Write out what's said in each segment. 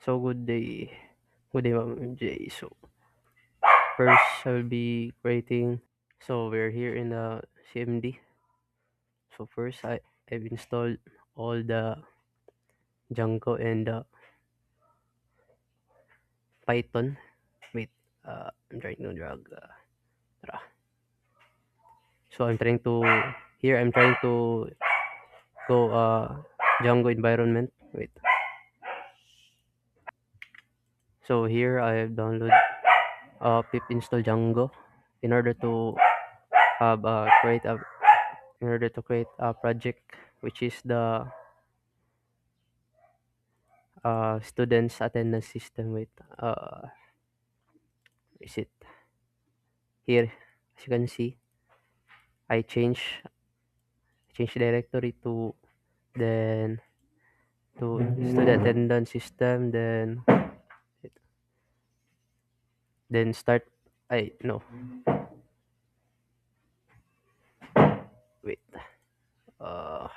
So good day, Ma'am MJ. So first, I'll be creating. So we're here in the CMD. So first, I've installed all the Django and Python. Wait, I'm trying to drag. Tara. So I'm trying to here. I'm trying to go Django environment. Wait. So here I have download pip install Django in order to have create a in order to create a project which is the students attendance system. Wait, is it here? As you can see, I change directory to then to student attendance system, then start. I no wait. Uh,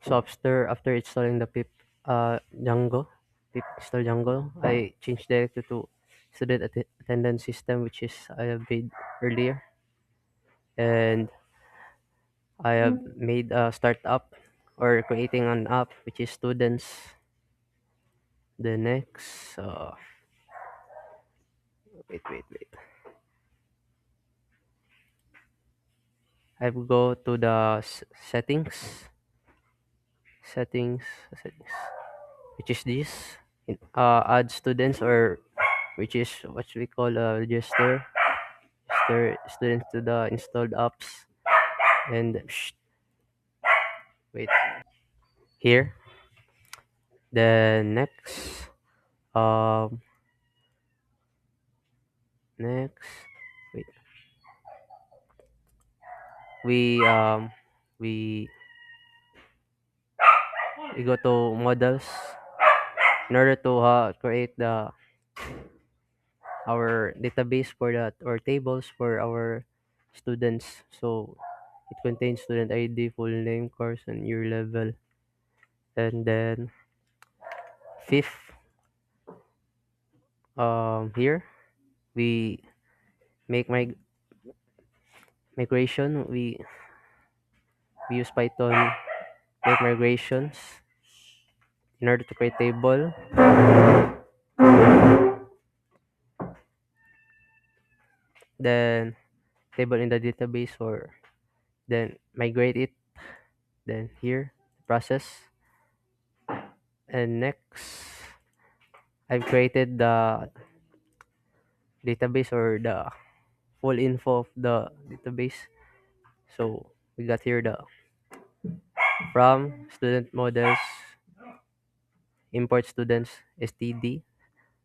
so after installing the pip Django, pip install Django, I changed directory to student attendance system, which is I have made earlier, and I have made a startup or creating an app which is students. The next, wait. I will go to the settings, settings, settings, which is this. Add students or which is what we call register students to the installed apps and wait here. Then um next wait we um we we go to models in order to create the our database for that or tables for our students. So it contains student ID, full name, course, and year level. And then fifth, here we make migration. We use Python make migrations in order to create table. Then table in the database or then migrate it. Then here process. And next, I've created the database or the full info of the database. So we got here the from student models, import students, std,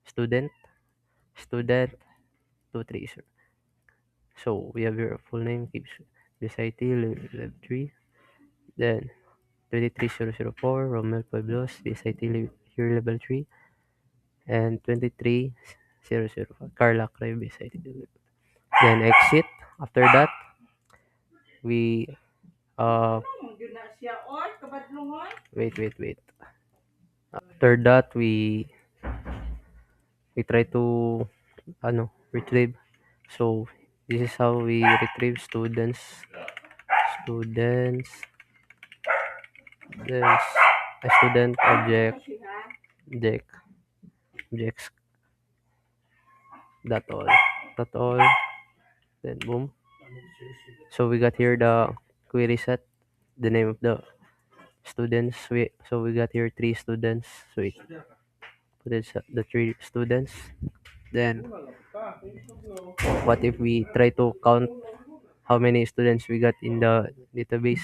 student, student 230. So we have your full name, keeps this IT, level 3, then 23004, Romel Pueblos, this IT, here level 3, and 23005, Carla Crave, this IT. Then exit. After that, we wait. After that, we try to retrieve. So this is how we retrieve students students a student object objects that all then boom. So we got here the query set, the name of the students. We got here three students. So we put it the three students. Then what if we try to count how many students we got in the database?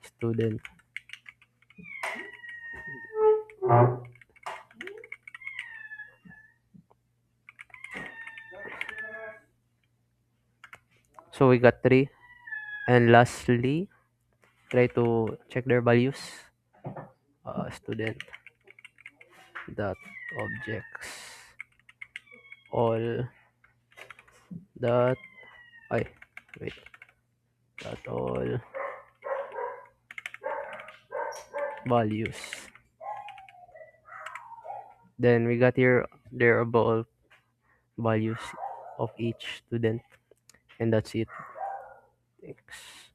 Student. So we got three. And lastly, try to check their values. Student dot objects all dot I wait dot all values. Then we got here their overall values of each student, and that's it. Thanks.